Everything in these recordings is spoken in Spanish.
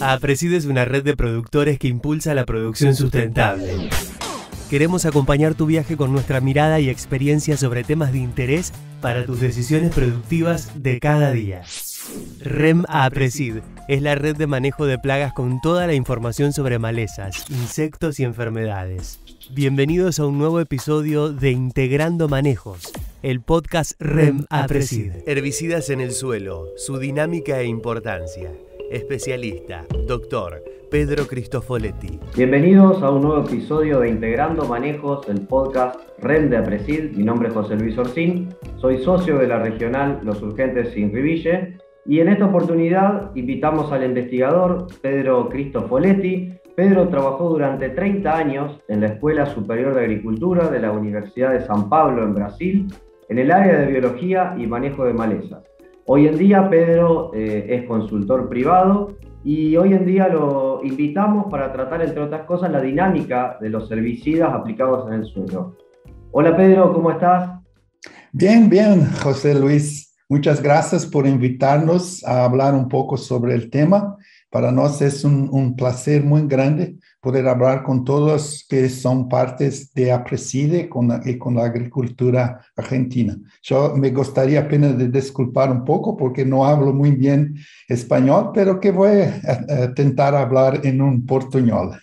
APRESID es una red de productores que impulsa la producción sustentable. Queremos acompañar tu viaje con nuestra mirada y experiencia sobre temas de interés para tus decisiones productivas de cada día. REM APRESID es la red de manejo de plagas con toda la información sobre malezas, insectos y enfermedades. Bienvenidos a un nuevo episodio de Integrando Manejos, el podcast REM APRESID. Herbicidas en el suelo, su dinámica e importancia. Especialista, doctor Pedro Cristofoletti. Bienvenidos a un nuevo episodio de Integrando Manejos, el podcast REM de APRESID. Mi nombre es José Luis Orsín, soy socio de la regional Los Urgentes Inriville y en esta oportunidad invitamos al investigador Pedro Cristofoletti. Pedro trabajó durante 30 años en la Escuela Superior de Agricultura de la Universidad de San Pablo en Brasil, en el área de biología y manejo de malezas. Hoy en día Pedro es consultor privado y hoy en día lo invitamos para tratar, entre otras cosas, la dinámica de los herbicidas aplicados en el suelo. Hola Pedro, ¿cómo estás? Bien, José Luis. Muchas gracias por invitarnos a hablar un poco sobre el tema. Para nosotros es un placer muy grande poder hablar con todos que son partes de APRESID y con la agricultura argentina. Yo me gustaría apenas de disculpar un poco porque no hablo muy bien español, pero que voy a intentar hablar en un portuñol.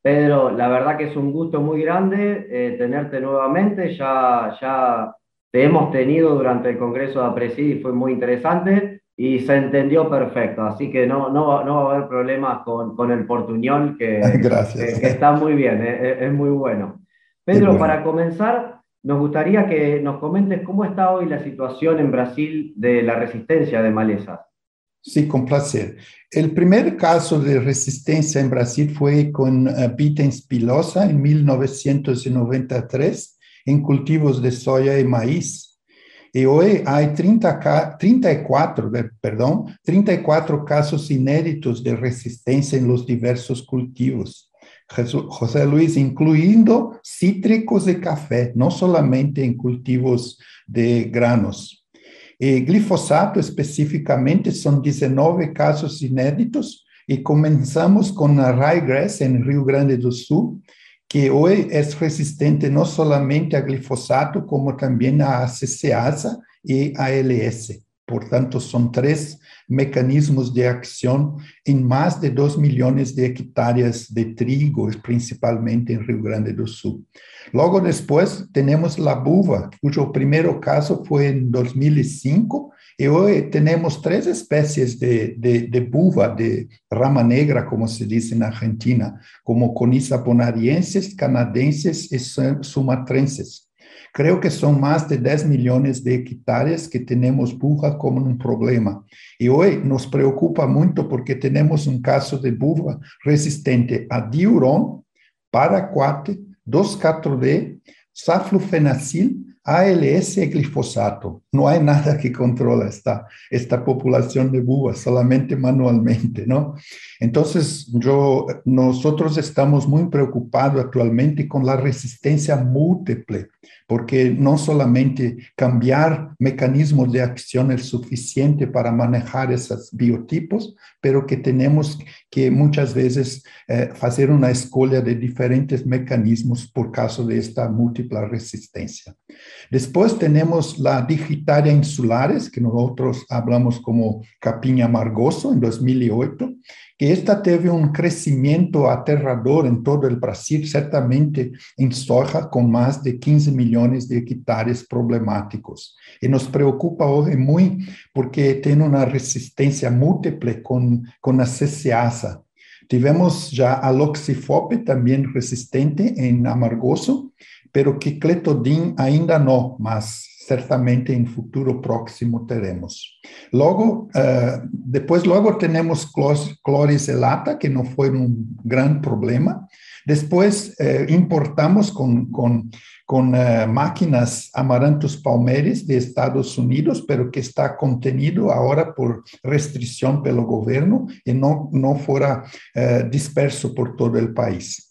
Pedro, la verdad que es un gusto muy grande tenerte nuevamente. Ya te hemos tenido durante el Congreso de APRESID y fue muy interesante. Y se entendió perfecto, así que no va a haber problemas con el portuñol, Gracias. que está muy bien, es muy bueno. Pedro, bueno, para comenzar, nos gustaría que nos comentes cómo está hoy la situación en Brasil de la resistencia de malezas. Sí, con placer. El primer caso de resistencia en Brasil fue con Bitens pilosa en 1993 en cultivos de soya y maíz. Y hoy hay 34 casos inéditos de resistencia en los diversos cultivos. José Luis, incluyendo cítricos y café, no solamente en cultivos de granos. Glifosato específicamente son 19 casos inéditos y comenzamos con la ryegrass en Rio Grande do Sul, que hoy es resistente no solamente a glifosato, como también a CCASA y ALS. Por tanto, son 3 mecanismos de acción en más de 2 millones de hectáreas de trigo, principalmente en Rio Grande do Sul. Luego después tenemos la buva, cuyo primer caso fue en 2005, y hoy tenemos 3 especies de buva, de rama negra, como se dice en Argentina, como Conyza bonariensis, canadenses y sumatrenses. Creo que son más de 10 millones de hectáreas que tenemos buva como un problema. Y hoy nos preocupa mucho porque tenemos un caso de buva resistente a diuron, paraquat, 2,4-D, saflufenacil, ALS y glifosato. No hay nada que controla esta población de búhos, solamente manualmente, ¿no? Entonces, nosotros estamos muy preocupados actualmente con la resistencia múltiple, porque no solamente cambiar mecanismos de acción es suficiente para manejar esos biotipos, pero que tenemos que muchas veces hacer una escolha de diferentes mecanismos por caso de esta múltiple resistencia. Después tenemos la Digitaria insulares, que nosotros hablamos como capim amargoso en 2008, que esta tuvo un crecimiento aterrador en todo el Brasil, certamente en soja, con más de 15 millones de hectáreas problemáticos. Y nos preocupa hoy muy porque tiene una resistencia múltiple con la CCASA. Tivemos ya aloxifope también resistente en amargoso, pero que cletodin ainda no, mas certamente en futuro próximo teremos. Luego tenemos cloriselata, que no fue un gran problema. Después importamos con máquinas Amaranthus palmaris de Estados Unidos, pero que está contenido ahora por restricción pelo gobierno y no fuera disperso por todo el país.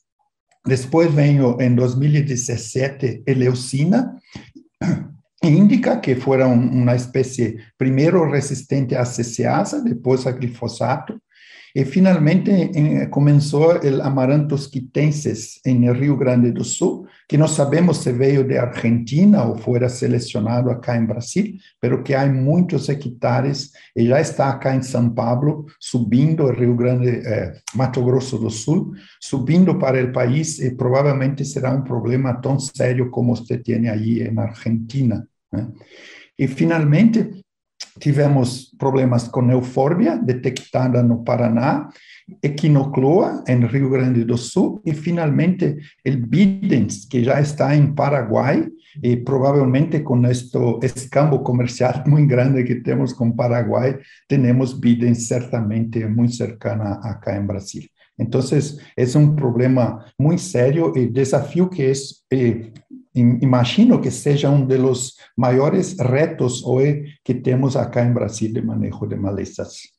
Después vengo en 2017 Eleucina, indica que fuera una especie primero resistente a CCASA, después a glifosato, Y finalmente comenzó el Amaranthus quitensis en el Rio Grande do Sul, que no sabemos si veio de Argentina o fuera seleccionado acá en Brasil, pero que hay muchos hectares y ya está acá en São Paulo, subindo el Rio Grande, Mato Grosso do Sul, subindo para el país y probablemente será un problema tan serio como usted tiene allí en Argentina. Y finalmente, tivemos problemas com eufórbia, detectada no Paraná, equinocloa, em Rio Grande do Sul, e finalmente o bidens, que já está em Paraguai, e provavelmente com este escambo comercial muito grande que temos com Paraguai, temos bidens certamente muito cercana acá em Brasil. Então, é um problema muito sério e desafio que imagino que seja um dos maiores retos hoje que temos acá en Brasil de manejo de malezas.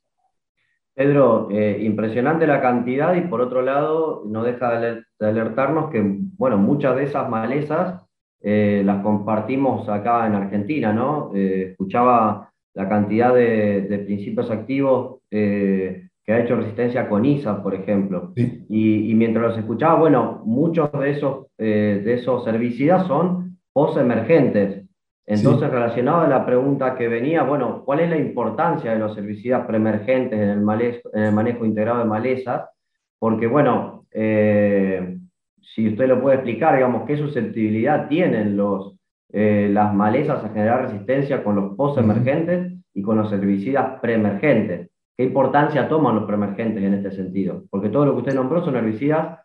Pedro, impresionante la cantidad y por otro lado no deja de alertarnos que, bueno, muchas de esas malezas las compartimos acá en Argentina, ¿no? Escuchaba la cantidad de principios activos que ha hecho resistencia con ISA, por ejemplo. Sí. Y mientras los escuchaba, bueno, muchos de esos herbicidas son post-emergentes. Entonces, Sí. relacionado a la pregunta que venía, bueno, ¿cuál es la importancia de los herbicidas preemergentes en el manejo integrado de malezas? Porque, bueno, si usted lo puede explicar, digamos, ¿qué susceptibilidad tienen las malezas a generar resistencia con los post-emergentes y con los herbicidas preemergentes? ¿Qué importancia toman los preemergentes en este sentido? Porque todo lo que usted nombró son herbicidas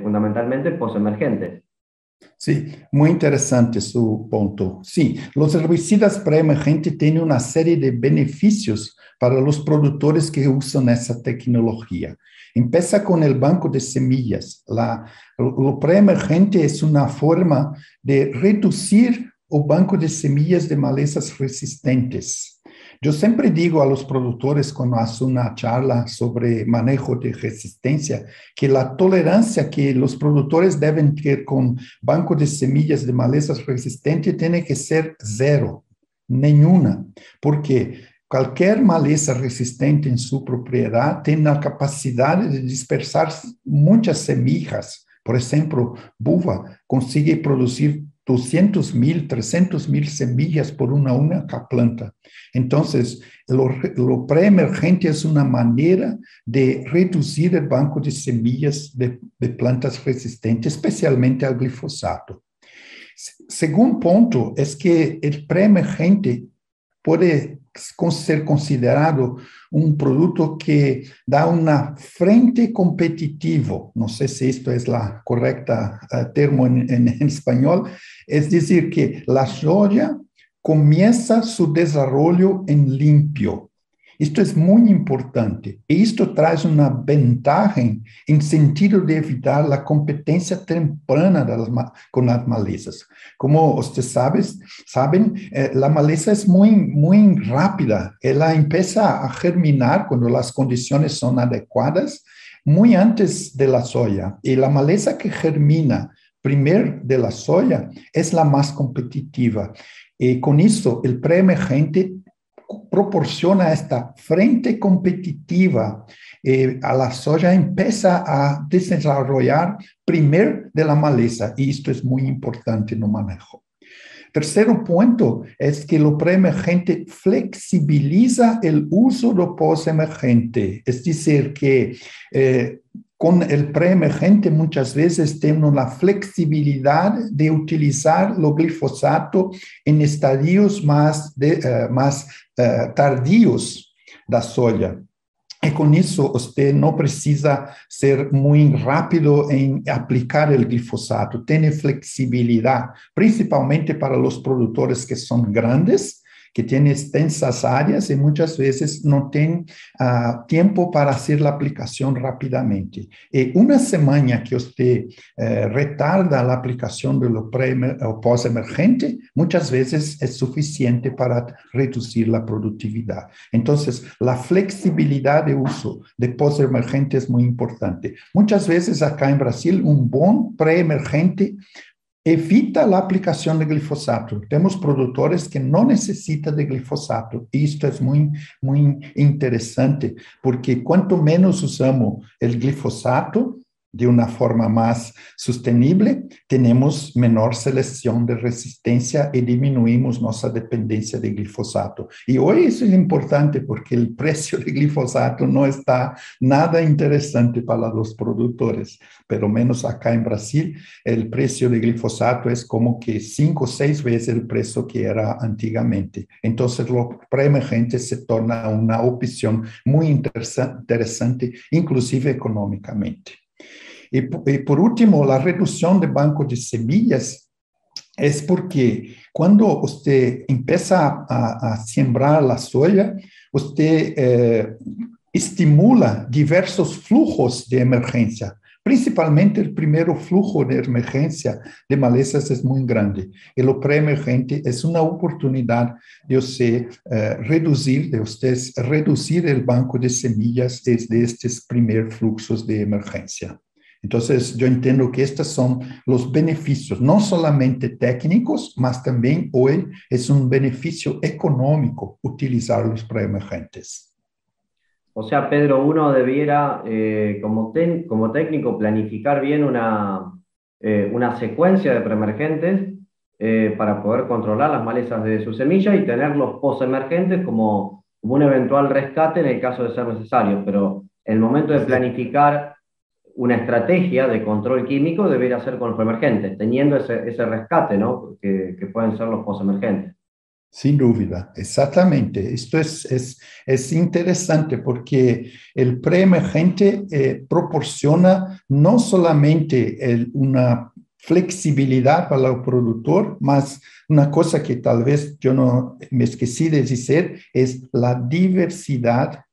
fundamentalmente post-emergentes. Sí, muy interesante su punto. Sí, los herbicidas preemergentes tienen una serie de beneficios para los productores que usan esa tecnología. Empieza con el banco de semillas. Lo preemergente es una forma de reducir el banco de semillas de malezas resistentes. Yo siempre digo a los productores cuando hacen una charla sobre manejo de resistencia que la tolerancia que los productores deben tener con banco de semillas de malezas resistentes tiene que ser cero, ninguna, porque cualquier maleza resistente en su propiedad tiene la capacidad de dispersar muchas semillas. Por ejemplo, buva consigue producir 200.000, 300.000 semillas por una única planta. Entonces, lo preemergente es una manera de reducir el banco de semillas de plantas resistentes, especialmente al glifosato. Segundo punto es que el preemergente puede ser considerado un producto que da una frente competitivo. No sé si esto es la correcta termo en español. Es decir, que la soya comienza su desarrollo en limpio. Esto es muy importante. Y esto trae una ventaja en sentido de evitar la competencia temprana con las malezas. Como ustedes saben, la maleza es muy rápida. Ella empieza a germinar cuando las condiciones son adecuadas, muy antes de la soya. Y la maleza que germina primero de la soya es la más competitiva. Y con eso, el preemergente proporciona esta frente competitiva. A la soya empieza a desarrollar primero de la maleza, y esto es muy importante no manejo. Tercero punto es que lo preemergente flexibiliza el uso do postemergente, es decir, que con el preemergente muchas veces tenemos la flexibilidad de utilizar lo glifosato en estadios más tardíos da soya. Y con eso usted no precisa ser muy rápido en aplicar el glifosato. Tiene flexibilidad, principalmente para los productores que son grandes, que tienen extensas áreas y muchas veces no tienen tiempo para hacer la aplicación rápidamente. Una semana que usted retarda la aplicación de lo postemergente, muchas veces es suficiente para reducir la productividad. Entonces, la flexibilidad de uso de postemergente es muy importante. Muchas veces acá en Brasil, un buen preemergente evita la aplicación de glifosato. Tenemos productores que no necesitan de glifosato. Y esto es muy, muy interesante, porque cuanto menos usamos el glifosato de una forma más sostenible, tenemos menor selección de resistencia y disminuimos nuestra dependencia de glifosato. Y hoy eso es importante porque el precio de glifosato no está nada interesante para los productores, pero menos acá en Brasil, el precio de glifosato es como que 5 o 6 veces el precio que era antiguamente. Entonces, lo preemergente se torna una opción muy interesante, inclusive económicamente. Y por último, la reducción de banco de semillas es porque cuando usted empieza a sembrar la soya, usted estimula diversos flujos de emergencia. Principalmente el primer flujo de emergencia de malezas es muy grande. Y lo preemergente es una oportunidad de usted reducir el banco de semillas desde estos primeros fluxos de emergencia. Entonces, yo entiendo que estos son los beneficios, no solamente técnicos, mas también hoy es un beneficio económico utilizar los preemergentes. O sea, Pedro, uno debiera, como técnico, planificar bien una secuencia de preemergentes para poder controlar las malezas de su semilla y tener los postemergentes como un eventual rescate en el caso de ser necesario. Pero el momento de planificar una estrategia de control químico debería ser con los preemergentes, teniendo ese rescate, ¿no? que pueden ser los postemergentes. Sin duda, exactamente. Esto es interesante porque el preemergente proporciona no solamente una flexibilidad para el productor, mas una cosa que tal vez yo no me esquecí de decir es la diversidad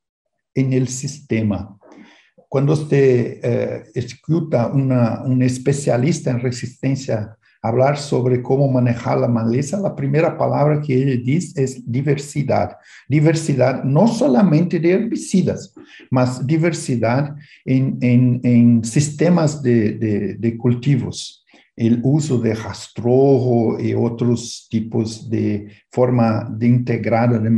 en el sistema. Cuando usted escucha un especialista en resistencia hablar sobre cómo manejar la maleza, la primera palabra que él dice es diversidad. Diversidad no solamente de herbicidas, mas diversidad en sistemas de cultivos. El uso de rastrojo y otros tipos de forma de integrada de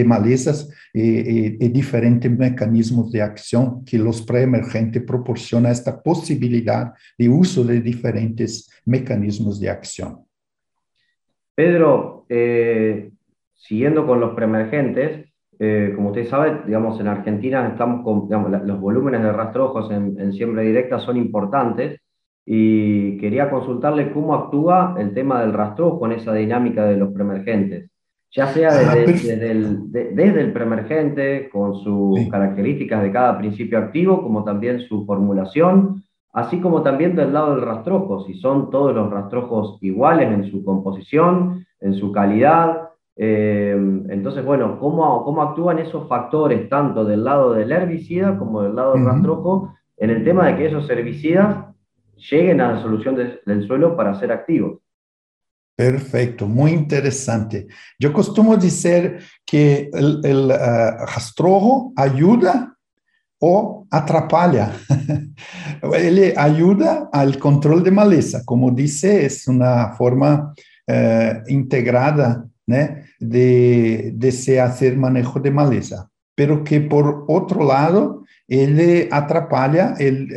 malezas y diferentes mecanismos de acción que los preemergentes proporcionan esta posibilidad de uso de diferentes mecanismos de acción. Pedro, siguiendo con los preemergentes, como usted sabe, digamos, en Argentina estamos con, digamos, los volúmenes de rastrojos en siembra directa son importantes. Y quería consultarle cómo actúa el tema del rastrojo en esa dinámica de los preemergentes, ya sea desde el preemergente, con sus características de cada principio activo, como también su formulación, así como también del lado del rastrojo, si son todos los rastrojos iguales en su composición, en su calidad. Entonces, bueno, ¿cómo actúan esos factores, tanto del lado del herbicida como del lado del rastrojo, en el tema de que esos herbicidas lleguen a la solución del suelo para ser activos? Perfecto, muy interesante. Yo costumo decir que el rastrojo ayuda o atrapalha. Él ayuda al control de maleza, como dice, es una forma integrada, ¿no?, de se hacer manejo de maleza, pero que por otro lado, él atrapalha el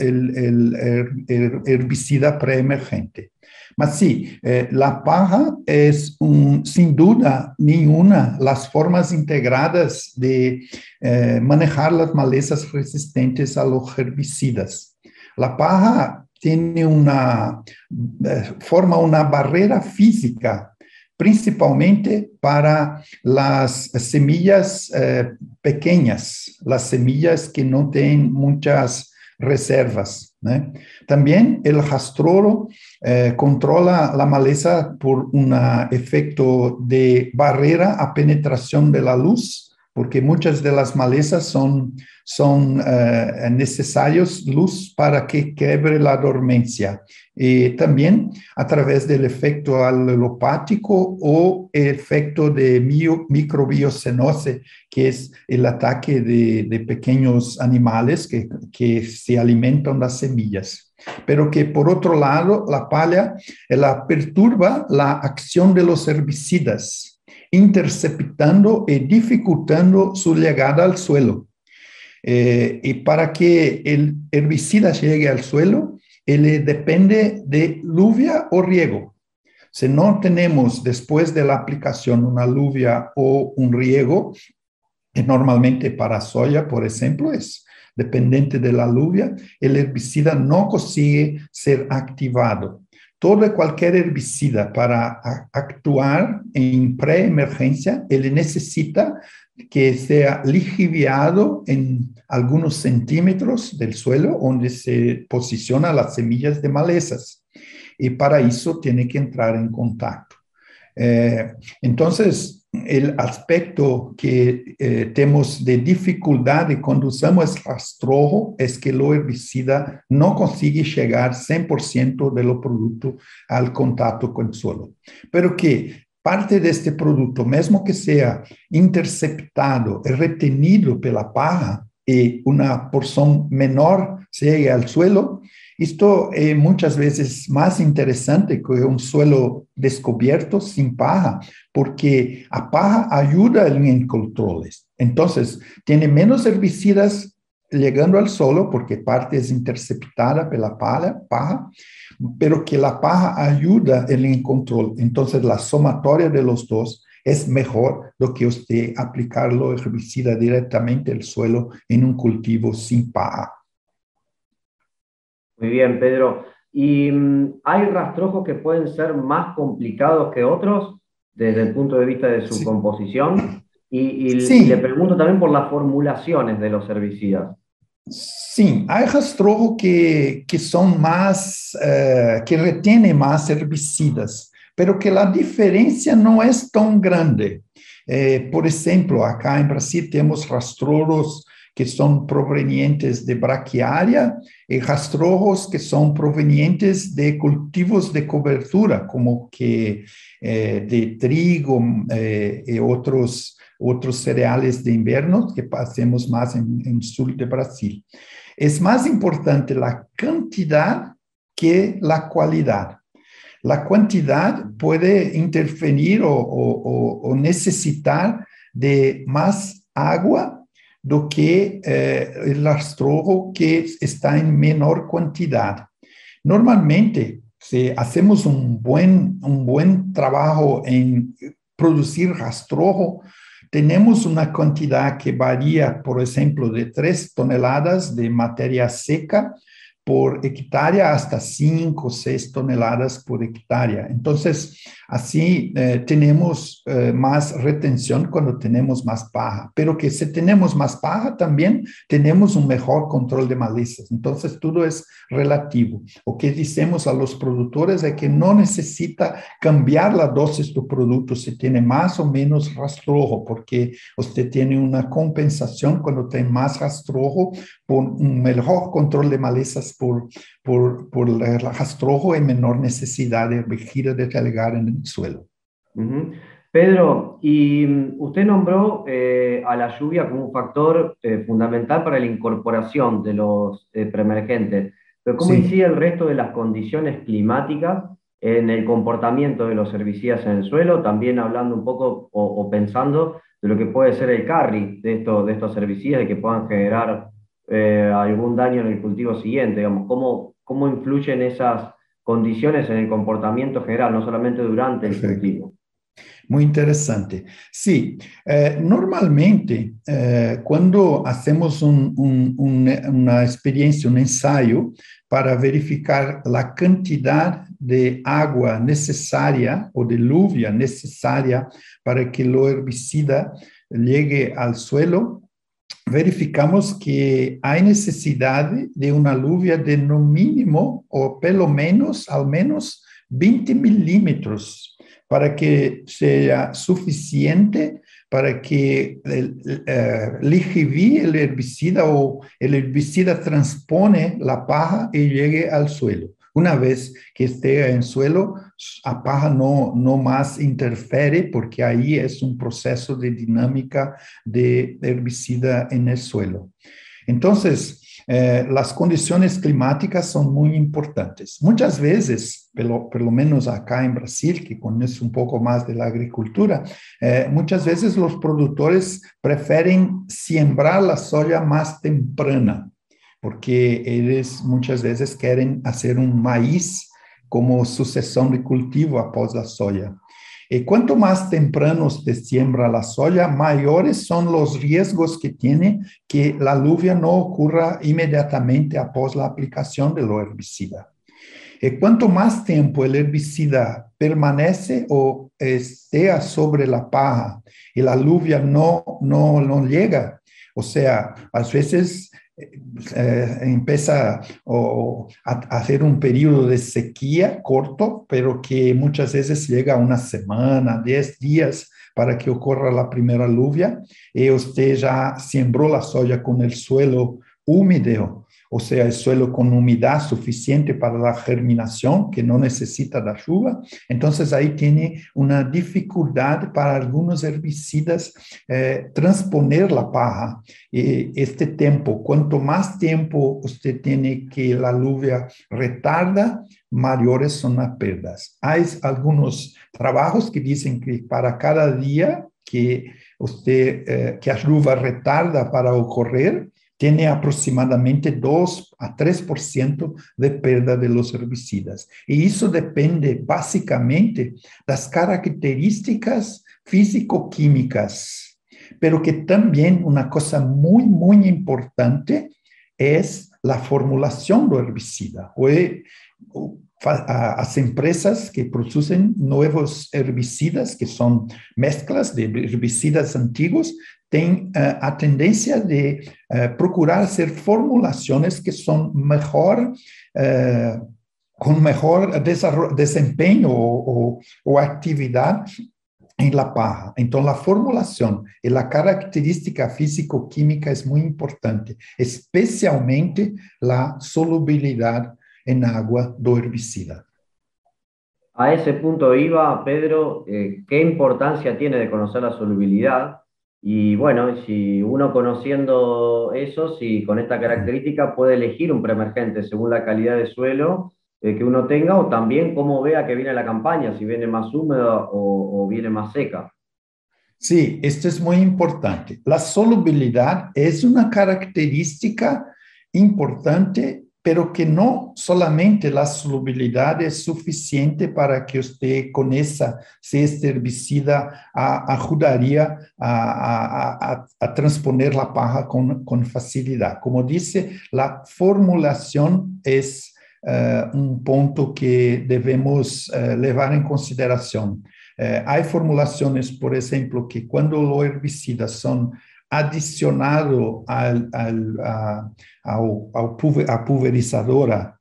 herbicida preemergente. Mas sí, la paja es sin duda ninguna las formas integradas de manejar las malezas resistentes a los herbicidas. La paja forma una barrera física, principalmente para las semillas pequeñas, las semillas que no tienen muchas reservas, ¿no? También el rastrojo controla la maleza por un efecto de barrera a penetración de la luz porque muchas de las malezas son necesarios luz para que quebre la dormencia. También a través del efecto alelopático o el efecto de microbiocenose, que es el ataque de pequeños animales que se alimentan las semillas. Pero que por otro lado, la palla perturba la acción de los herbicidas, interceptando y dificultando su llegada al suelo. Y para que el herbicida llegue al suelo, él depende de lluvia o riego. Si no tenemos después de la aplicación una lluvia o un riego, que normalmente para soya, por ejemplo, es dependiente de la lluvia, el herbicida no consigue ser activado. Todo y cualquier herbicida para actuar en preemergencia, él necesita que sea lixiviado en algunos centímetros del suelo donde se posicionan las semillas de malezas. Y para eso tiene que entrar en contacto. Entonces, el aspecto que tenemos de dificultad cuando usamos rastrojo es que el herbicida no consigue llegar 100% de los productos al contacto con el suelo. Pero que parte de este producto, mesmo que sea interceptado y retenido por la paja y una porción menor llegue al suelo, esto es muchas veces más interesante que un suelo descubierto sin paja, porque la paja ayuda en controles. Entonces, tiene menos herbicidas llegando al suelo, porque parte es interceptada por la paja, pero que la paja ayuda en el control. Entonces, la sumatoria de los dos es mejor do que usted aplicarlo herbicida directamente al suelo en un cultivo sin paja. Muy bien, Pedro. ¿Y hay rastrojos que pueden ser más complicados que otros desde el punto de vista de su composición? Y le pregunto también por las formulaciones de los herbicidas. Sí, hay rastrojos que son más, que retienen más herbicidas, pero que la diferencia no es tan grande. Por ejemplo, acá en Brasil tenemos rastrojos que son provenientes de braquiária y rastrojos que son provenientes de cultivos de cobertura, como que de trigo y otros cereales de invierno que hacemos más en el sur de Brasil. Es más importante la cantidad que la calidad. La cantidad puede interferir o necesitar de más agua do que el rastrojo que está en menor cantidad. Normalmente, si hacemos un buen trabajo en producir rastrojo, tenemos una cantidad que varía, por ejemplo, de 3 toneladas de materia seca por hectárea hasta 5 o 6 toneladas por hectárea. Entonces, así tenemos más retención cuando tenemos más paja, pero que si tenemos más paja también tenemos un mejor control de malezas. Entonces, todo es relativo. O que decimos a los productores es que no necesita cambiar la dosis del producto si tiene más o menos rastrojo, porque usted tiene una compensación cuando tiene más rastrojo por un mejor control de malezas por el rastrojo y menor necesidad de herbicida de regar en el suelo. Pedro, y usted nombró a la lluvia como un factor fundamental para la incorporación de los preemergentes, pero ¿cómo incide el resto de las condiciones climáticas en el comportamiento de los herbicidas en el suelo? También hablando un poco o pensando de lo que puede ser el carry de estos herbicidas y que puedan generar algún daño en el cultivo siguiente, digamos, ¿cómo influyen esas condiciones en el comportamiento general, no solamente durante el cultivo? Muy interesante. Sí, normalmente cuando hacemos una experiencia, un ensayo para verificar la cantidad de agua necesaria o de lluvia necesaria para que el herbicida llegue al suelo, verificamos que hay necesidad de una lluvia de no mínimo o pelo menos, al menos 20 milímetros para que sea suficiente para que liquide el herbicida o el herbicida transpone la paja y llegue al suelo. Una vez que esté en suelo, la paja no más interfiere porque ahí es un proceso de dinámica de herbicida en el suelo. Entonces, las condiciones climáticas son muy importantes. Muchas veces, por lo menos acá en Brasil, que conozco un poco más de la agricultura, muchas veces los productores prefieren sembrar la soya más temprana, porque ellos muchas veces quieren hacer un maíz como sucesión de cultivo após la soya. Y cuanto más temprano se siembra la soya, mayores son los riesgos que tiene que la lluvia no ocurra inmediatamente após la aplicación del herbicida. Y cuanto más tiempo el herbicida permanece o esté sobre la paja y la lluvia no llega, o sea, a veces empieza a hacer un periodo de sequía corto, pero que muchas veces llega a una semana, 10 días para que ocurra la primera lluvia, y usted ya sembró la soya con el suelo húmedo, o sea, el suelo con humedad suficiente para la germinación, que no necesita la lluvia. Entonces ahí tiene una dificultad para algunos herbicidas transponer la paja. Este tiempo, cuanto más tiempo usted tiene que la lluvia retarda, mayores son las pérdidas. Hay algunos trabajos que dicen que para cada día que que la lluvia retarda para ocurrir, tiene aproximadamente 2 a 3% de pérdida de los herbicidas. Y eso depende básicamente de las características físico-químicas, pero que también una cosa muy, muy importante es la formulación del herbicida. Las empresas que producen nuevos herbicidas, que son mezclas de herbicidas antiguos, tienen a tendencia de procurar hacer formulaciones que son con mejor desempeño o actividad en la paja. Entonces, la formulación y la característica físico-química es muy importante, especialmente la solubilidad en agua do herbicida. A ese punto iba, Pedro, ¿qué importancia tiene de conocer la solubilidad? Y bueno, si uno conociendo eso, si con esta característica puede elegir un preemergente según la calidad de suelo que uno tenga, o también cómo vea que viene la campaña, si viene más húmeda o viene más seca. Sí, esto es muy importante. La solubilidad es una característica importante, pero que no solamente la solubilidad es suficiente para que usted conozca si este herbicida ayudaría a transponer la paja con facilidad. Como dice, la formulación es un punto que debemos llevar en consideración. Hay formulaciones, por ejemplo, que cuando los herbicidas son adicionados a pulverizadora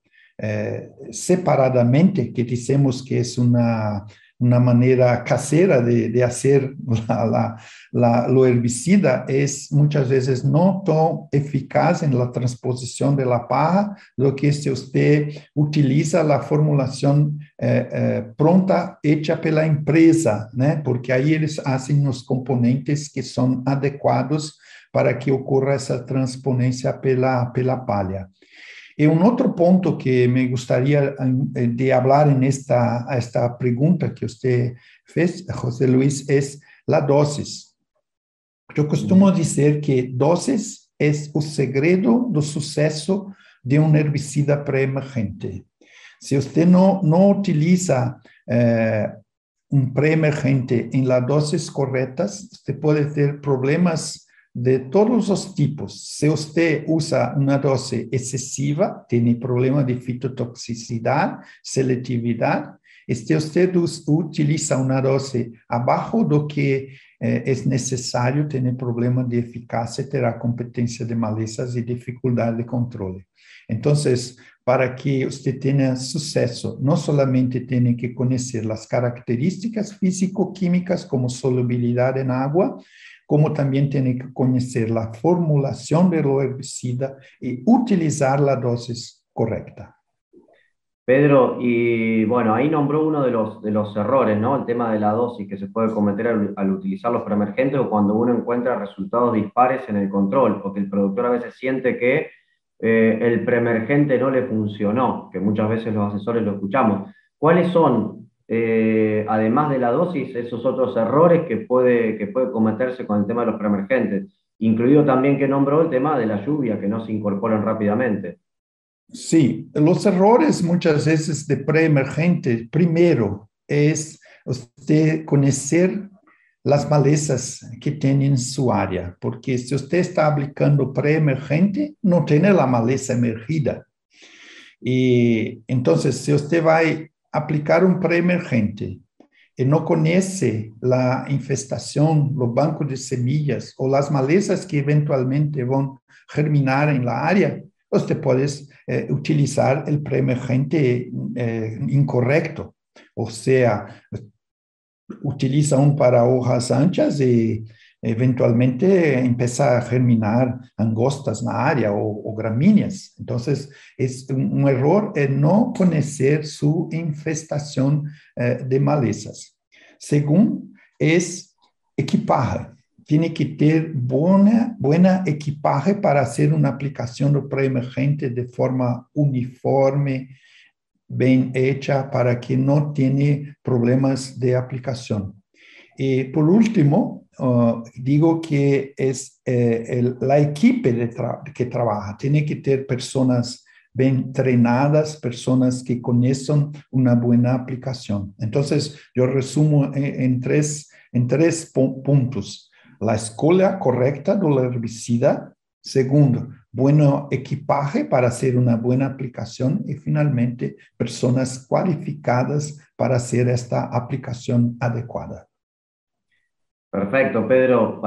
separadamente, que decimos que es una manera casera de hacer lo herbicida, es muchas veces no tan eficaz en la transposición de la paja, lo que si usted utiliza la formulación pronta hecha por la empresa, ¿no? Porque ahí ellos hacen los componentes que son adecuados para que ocurra esa transponencia pela palha. Y un otro punto que me gustaría de hablar en esta pregunta que usted fez, José Luis, es la dosis. Yo costumo decir que dosis es el segredo del suceso de un herbicida preemergente. Si usted no utiliza un preemergente en las dosis correctas, usted puede tener problemas de todos los tipos. Si usted usa una dosis excesiva, tiene problemas de fitotoxicidad, selectividad. Si usted utiliza una dosis abajo de lo que es necesario, tiene problemas de eficacia, tendrá competencia de malezas y dificultad de control. Entonces, para que usted tenga suceso. No solamente tiene que conocer las características físico-químicas como solubilidad en agua, como también tiene que conocer la formulación del herbicida y utilizar la dosis correcta. Pedro, y bueno, ahí nombró uno de los errores, ¿no? El tema de la dosis que se puede cometer al utilizar los preemergentes o cuando uno encuentra resultados dispares en el control, porque el productor a veces siente que el preemergente no le funcionó, que muchas veces los asesores lo escuchamos. ¿Cuáles son, además de la dosis, esos otros errores que puede cometerse con el tema de los preemergentes? Incluido también que nombró el tema de la lluvia, que no se incorporan rápidamente. Sí, los errores muchas veces de preemergente, primero es usted conocer las malezas que tiene en su área, porque si usted está aplicando preemergente, no tiene la maleza emergida. Y entonces, si usted va a aplicar un preemergente y no conoce la infestación, los bancos de semillas o las malezas que eventualmente van a germinar en la área, usted puede utilizar el preemergente incorrecto. O sea, utiliza un para hojas anchas y eventualmente empieza a germinar angostas en la área o gramíneas. Entonces, es un error no conocer su infestación de malezas. Segundo, es equipaje. Tiene que tener buena equipaje para hacer una aplicación de preemergente de forma uniforme, bien hecha, para que no tiene problemas de aplicación. Y por último, digo que es la equipe que trabaja. Tiene que tener personas bien entrenadas, personas que conocen una buena aplicación. Entonces, yo resumo en tres puntos. La escolha correcta del herbicida. Segundo, buen equipaje para hacer una buena aplicación. Y finalmente, personas cualificadas para hacer esta aplicación adecuada. Perfecto, Pedro,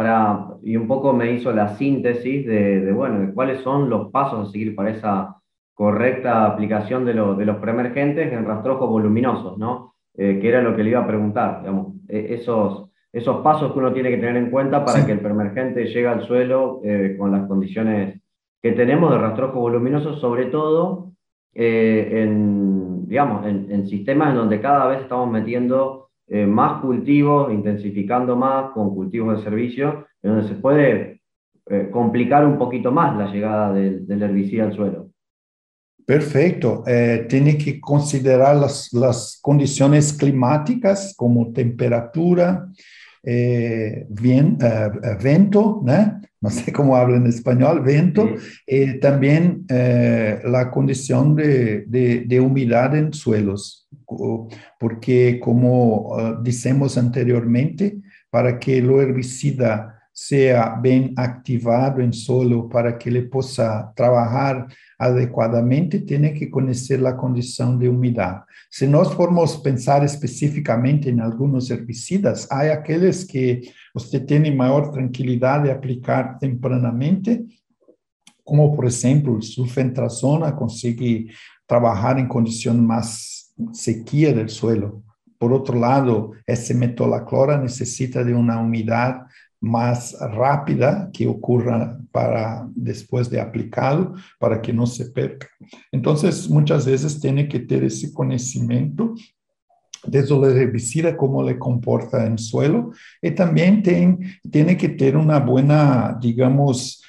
y un poco me hizo la síntesis bueno, de cuáles son los pasos a seguir para esa correcta aplicación de los preemergentes en rastrojos voluminosos, ¿no? Que era lo que le iba a preguntar, digamos, esos pasos que uno tiene que tener en cuenta para que Sí. el preemergente llegue al suelo con las condiciones que tenemos de rastrojo voluminoso, sobre todo digamos, en sistemas en donde cada vez estamos metiendo más cultivos, intensificando más con cultivos de servicio, en donde se puede complicar un poquito más la llegada del herbicida al suelo. Perfecto. Tiene que considerar las condiciones climáticas como temperatura, viento, ¿no? No sé cómo habla en español, viento, Sí. también la condición de humedad en suelos, porque como decimos anteriormente, para que el herbicida sea bien activado en suelo, para que le pueda trabajar adequadamente, tiene que conocer la condición de humedad. Si nós formos pensar especificamente em alguns herbicidas, há aqueles que você tem maior tranquilidade de aplicar tempranamente, como, por exemplo, o sulfentrazona consegue trabalhar em condições mais sequia do suelo. Por outro lado, esse metolaclora necessita de uma umidade más rápida que ocurra para después de aplicado, para que no se perca. Entonces, muchas veces tiene que tener ese conocimiento desde el herbicida, cómo le comporta en suelo, y también tiene que tener una buena, digamos,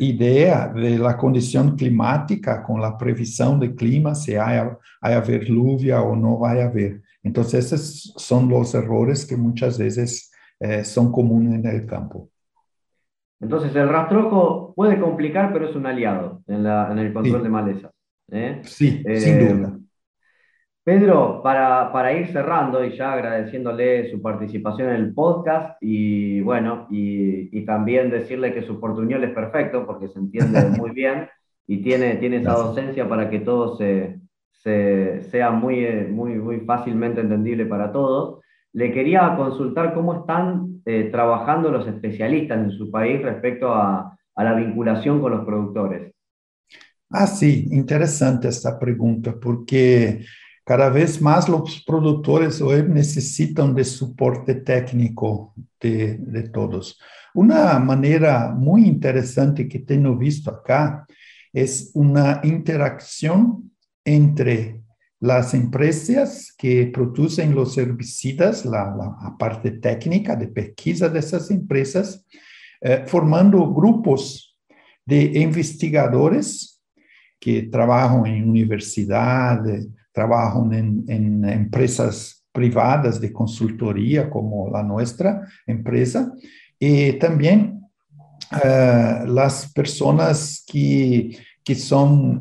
idea de la condición climática con la previsión de clima, si hay a haber lluvia o no va a haber. Entonces, esos son los errores que muchas veces son comunes en el campo. Entonces, el rastrojo puede complicar, pero es un aliado en el control de Sí, malezas. ¿Eh? sí, sin Eh, duda. Pedro, para ir cerrando y ya agradeciéndole su participación en el podcast y bueno, y también decirle que su portuñol es perfecto porque se entiende muy bien y tiene esa Gracias. docencia para que todo sea muy fácilmente entendible para todos. Le quería consultar cómo están trabajando los especialistas en su país respecto a la vinculación con los productores. Ah, sí, interesante esta pregunta, porque cada vez más los productores hoy necesitan de soporte técnico de todos. Una manera muy interesante que tengo visto acá es una interacción entre las empresas que producen los herbicidas, la parte técnica de pesquisa de esas empresas, formando grupos de investigadores que trabajan en universidades, trabajan en empresas privadas de consultoría como la nuestra empresa, y también las personas que son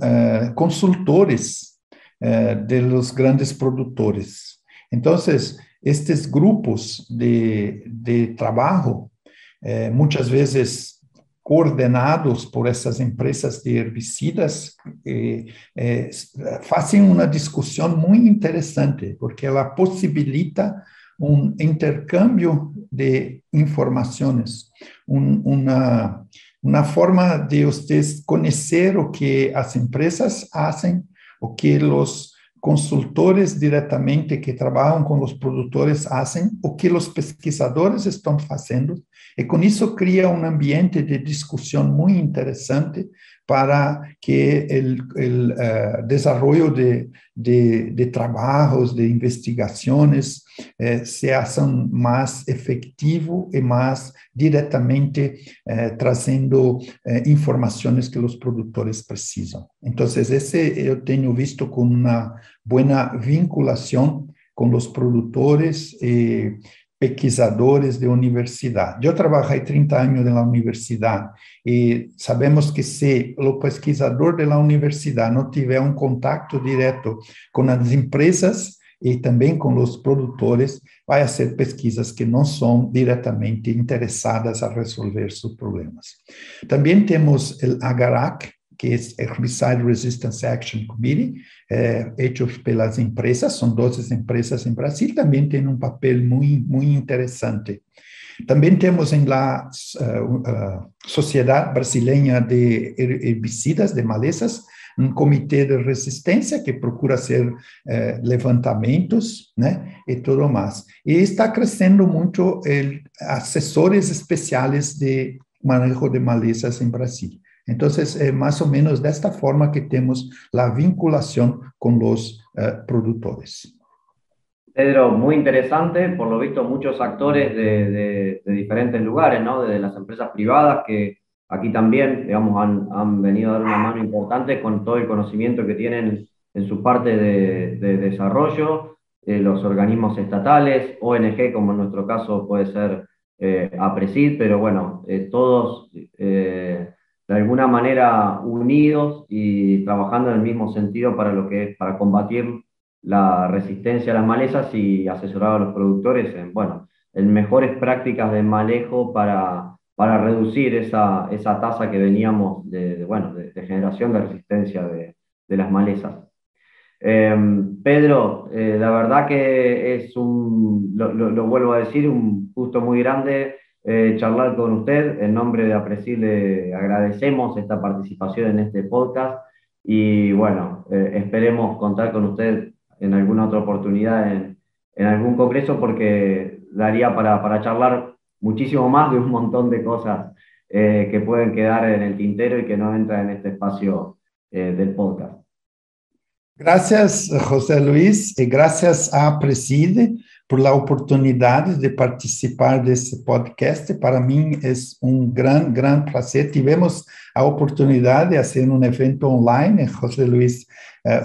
consultores de los grandes productores. Entonces, estos grupos de trabajo, muchas veces coordenados por essas empresas de herbicidas, fazem uma discussão muito interessante, porque ela possibilita um intercâmbio de informações, uma forma de vocês conhecer o que as empresas fazem, o que os consultores diretamente que trabalham com os produtores fazem, o que os pesquisadores estão fazendo, e com isso cria um ambiente de discussão muito interessante para que o desenvolvimento de trabalhos, de investigações, se façam mais efetivo e mais diretamente trazendo informações que os produtores precisam. Então, esse eu tenho visto com uma boa vinculação com os produtores e pesquisadores de universidade. Eu trabalhei 30 anos na universidade e sabemos que se o pesquisador da universidade não tiver um contato direto com as empresas e também com os produtores, vai ser pesquisas que não são diretamente interessadas a resolver seus problemas. Também temos o AGRAC, que é Herbicide Resistance Action Committee, hecho pelas empresas, são 12 empresas em Brasil, também tem um papel muito interessante. Também temos na Sociedade Brasileira de Herbicidas, de Malezas, um comitê de resistência que procura fazer levantamentos, né, e tudo mais. E está crescendo muito assessores especiais de manejo de malezas em Brasil. Então, é mais ou menos desta forma que temos a vinculação com os produtores. Pedro, muy interesante, por lo visto muchos actores de diferentes lugares, ¿no? Desde las empresas privadas que aquí también, digamos, han venido a dar una mano importante con todo el conocimiento que tienen en su parte de desarrollo, los organismos estatales, ONG, como en nuestro caso puede ser APRESID, pero bueno, todos de alguna manera unidos y trabajando en el mismo sentido para lo que es, para combatir la resistencia a las malezas y asesorar a los productores en, bueno, en mejores prácticas de manejo para reducir esa tasa que veníamos de generación de resistencia de las malezas. Pedro, la verdad que es lo vuelvo a decir, un gusto muy grande charlar con usted. En nombre de APRESID le agradecemos esta participación en este podcast y bueno, esperemos contar con usted en alguna otra oportunidad en algún congreso, porque daría para charlar muchísimo más de un montón de cosas que pueden quedar en el tintero y que no entran en este espacio del podcast. Gracias, José Luis, y gracias a APRESID por la oportunidad de participar de este podcast. Para mí es un gran placer. Tivemos a oportunidad de hacer un evento online, José Luis,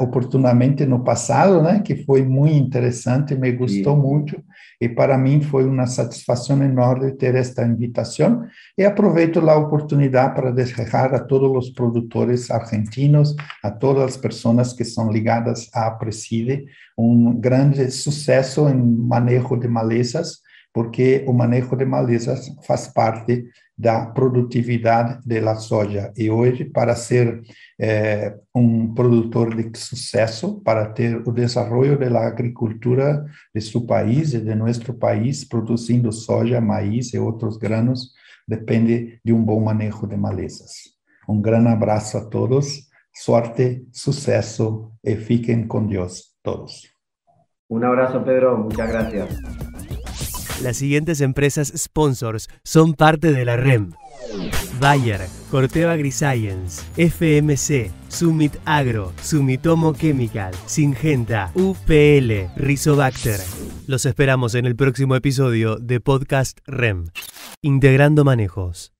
oportunamente no passado, né, que foi muito interessante, me gostou muito, e para mim foi uma satisfação enorme ter esta invitação, e aproveito a oportunidade para desejar a todos os produtores argentinos, a todas as pessoas que são ligadas à APRESID, grande sucesso em manejo de malezas, porque o manejo de malezas faz parte da produtividade da soja. E hoje, para ser produtor de sucesso, para ter o desenvolvimento da agricultura de seu país e de nosso país, produzindo soja, maíz e outros granos, depende de bom manejo de malezas. Grande abraço a todos. suerte, suceso y fiquen con Dios todos. Un abrazo, Pedro. Muchas gracias. Las siguientes empresas sponsors son parte de la REM: Bayer, Corteva AgriScience, FMC, Summit Agro, Sumitomo Chemical, Syngenta, UPL, Rizobacter. Los esperamos en el próximo episodio de Podcast REM, Integrando Manejos.